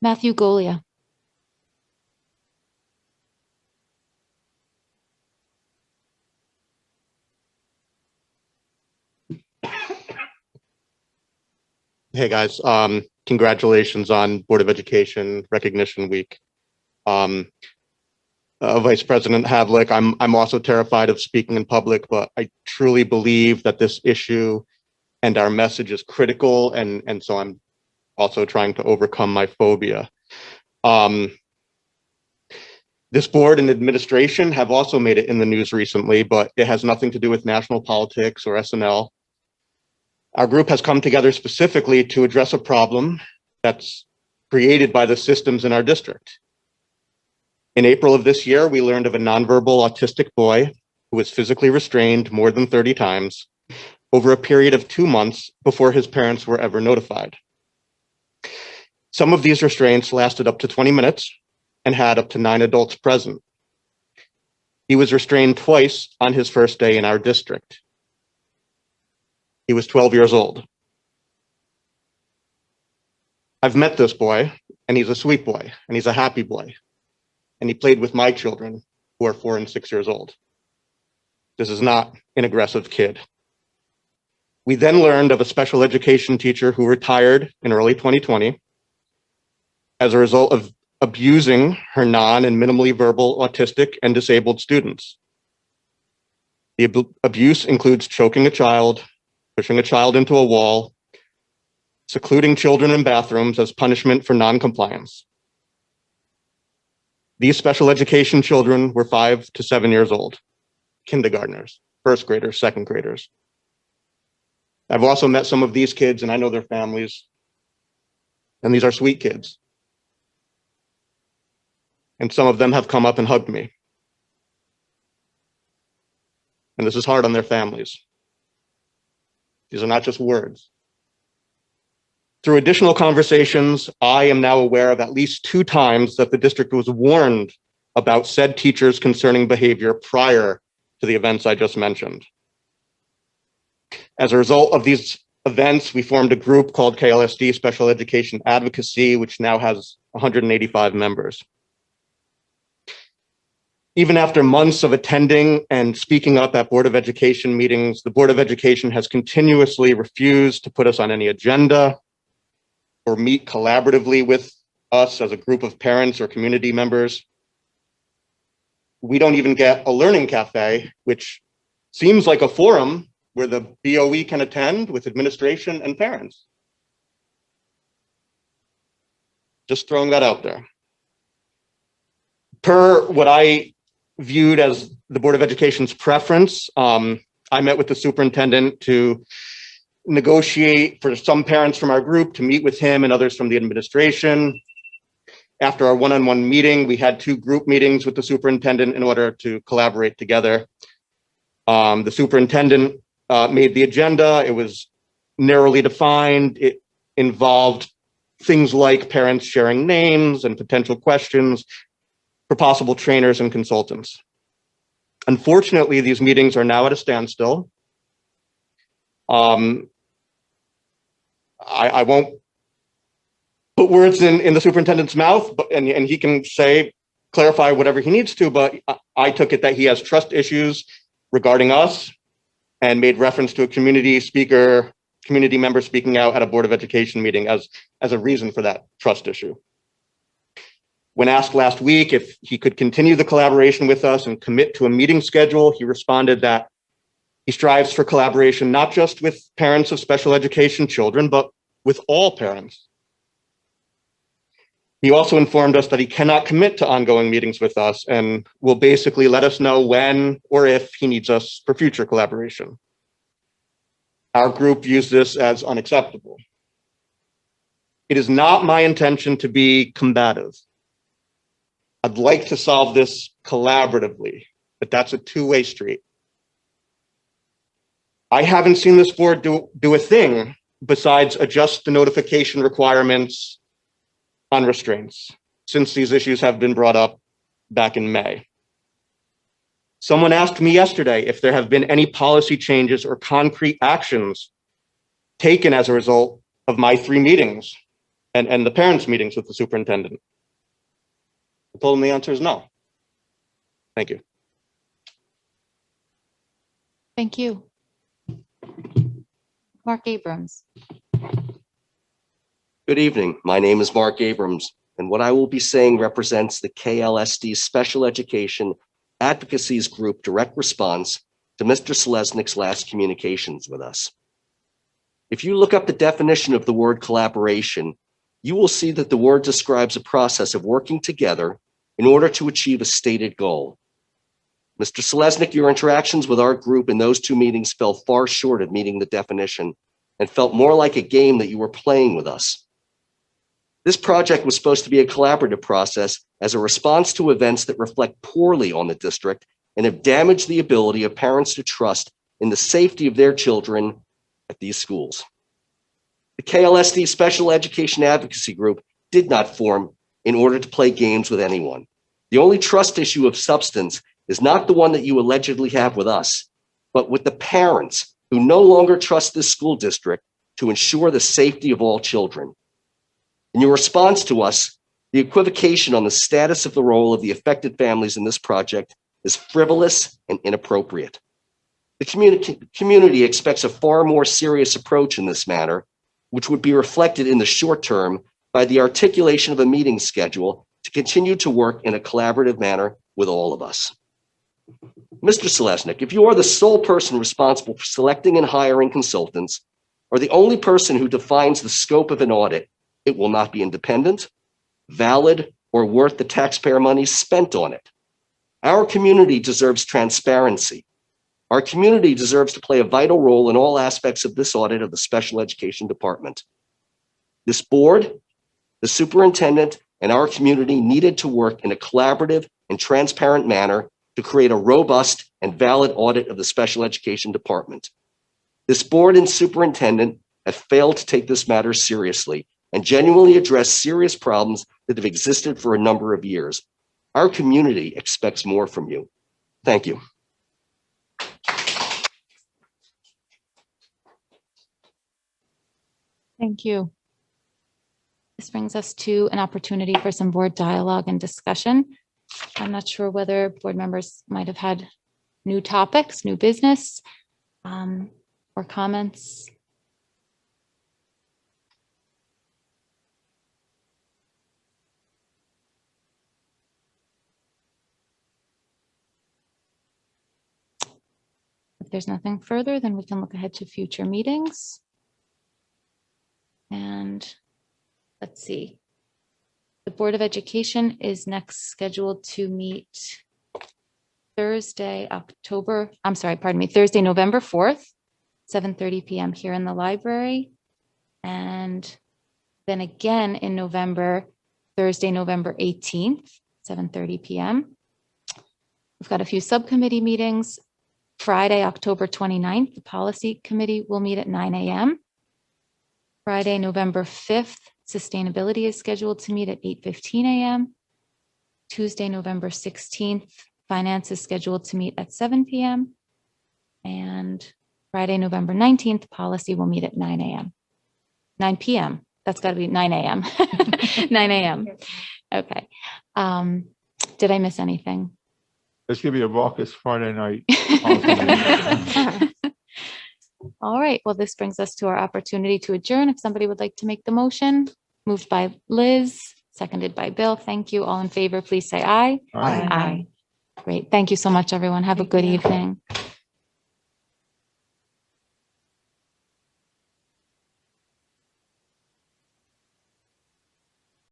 Matthew Golia. Hey guys, congratulations on Board of Education Recognition Week. Vice President Havlick, I'm also terrified of speaking in public, but I truly believe that this issue and our message is critical, and so I'm also trying to overcome my phobia. This board and administration have also made it in the news recently, but it has nothing to do with national politics or SNL. Our group has come together specifically to address a problem that's created by the systems in our district. In April of this year, we learned of a nonverbal autistic boy who was physically restrained more than 30 times over a period of 2 months before his parents were ever notified. Some of these restraints lasted up to 20 minutes and had up to 9 adults present. He was restrained twice on his first day in our district. He was 12 years old. I've met this boy, and he's a sweet boy, and he's a happy boy, and he played with my children, who are 4 and 6 years old. This is not an aggressive kid. We then learned of a special education teacher who retired in early 2020 as a result of abusing her non and minimally verbal autistic and disabled students. The abuse includes choking a child, pushing a child into a wall, secluding children in bathrooms as punishment for non-compliance. These special education children were 5 to 7 years old, kindergartners, first graders, second graders. I've also met some of these kids and I know their families, and these are sweet kids. And some of them have come up and hugged me. And this is hard on their families. These are not just words. Through additional conversations, I am now aware of at least 2 times that the district was warned about said teachers concerning behavior prior to the events I just mentioned. As a result of these events, we formed a group called KLSD Special Education Advocacy, which now has 185 members. Even after months of attending and speaking up at Board of Education meetings, the Board of Education has continuously refused to put us on any agenda or meet collaboratively with us as a group of parents or community members. We don't even get a learning cafe, which seems like a forum where the BOE can attend with administration and parents. Just throwing that out there. Per what I viewed as the Board of Education's preference, I met with the superintendent to negotiate for some parents from our group to meet with him and others from the administration. After our one-on-one meeting, we had 2 group meetings with the superintendent in order to collaborate together. The superintendent made the agenda. It was narrowly defined. It involved things like parents sharing names and potential questions for possible trainers and consultants. Unfortunately, these meetings are now at a standstill. I won't put words in the superintendent's mouth, and he can clarify whatever he needs to, but I took it that he has trust issues regarding us and made reference to a community member speaking out at a Board of Education meeting as a reason for that trust issue. When asked last week if he could continue the collaboration with us and commit to a meeting schedule, he responded that he strives for collaboration not just with parents of special education children, but with all parents. He also informed us that he cannot commit to ongoing meetings with us and will basically let us know when or if he needs us for future collaboration. Our group views this as unacceptable. It is not my intention to be combative. I'd like to solve this collaboratively, but that's a two-way street. I haven't seen this board do a thing besides adjust the notification requirements on restraints since these issues have been brought up back in May. Someone asked me yesterday if there have been any policy changes or concrete actions taken as a result of my 3 meetings And the parents' meetings with the superintendent? I told them the answer is no. Thank you. Thank you. Mark Abrams. Good evening. My name is Mark Abrams, and what I will be saying represents the KLSD Special Education Advocacy's Group direct response to Mr. Selesnik's last communications with us. If you look up the definition of the word collaboration, you will see that the word describes a process of working together in order to achieve a stated goal. Mr. Selesnik, your interactions with our group in those two meetings fell far short of meeting the definition and felt more like a game that you were playing with us. This project was supposed to be a collaborative process as a response to events that reflect poorly on the district and have damaged the ability of parents to trust in the safety of their children at these schools. The KLSD Special Education Advocacy Group did not form in order to play games with anyone. The only trust issue of substance is not the one that you allegedly have with us, but with the parents who no longer trust this school district to ensure the safety of all children. In your response to us, the equivocation on the status of the role of the affected families in this project is frivolous and inappropriate. The community expects a far more serious approach in this matter, which would be reflected in the short term by the articulation of a meeting schedule to continue to work in a collaborative manner with all of us. Mr. Selesnik, if you are the sole person responsible for selecting and hiring consultants, or the only person who defines the scope of an audit, it will not be independent, valid, or worth the taxpayer money spent on it. Our community deserves transparency. Our community deserves to play a vital role in all aspects of this audit of the Special Education Department. This board, the superintendent, and our community needed to work in a collaborative and transparent manner to create a robust and valid audit of the Special Education Department. This board and superintendent have failed to take this matter seriously and genuinely address serious problems that have existed for a number of years. Our community expects more from you. Thank you. Thank you. This brings us to an opportunity for some board dialogue and discussion. I'm not sure whether board members might have had new topics, new business, or comments. If there's nothing further, then we can look ahead to future meetings. And let's see. The Board of Education is next scheduled to meet Thursday, November 4th, 7:30 p.m. here in the library. And then again in November, Thursday, November 18th, 7:30 p.m. We've got a few subcommittee meetings. Friday, October 29th, the Policy Committee will meet at 9 a.m. Friday, November 5th, Sustainability is scheduled to meet at 8:15 a.m. Tuesday, November 16th, Finance is scheduled to meet at 7 p.m. And Friday, November 19th, Policy will meet at 9 a.m. 9 p.m. That's got to be 9 a.m. 9 a.m. Okay. Did I miss anything? It's going to be a raucous Friday night. All right. Well, this brings us to our opportunity to adjourn. If somebody would like to make the motion, moved by Liz, seconded by Bill. Thank you. All in favor, please say aye. Aye. Aye. Great. Thank you so much, everyone. Have a good evening.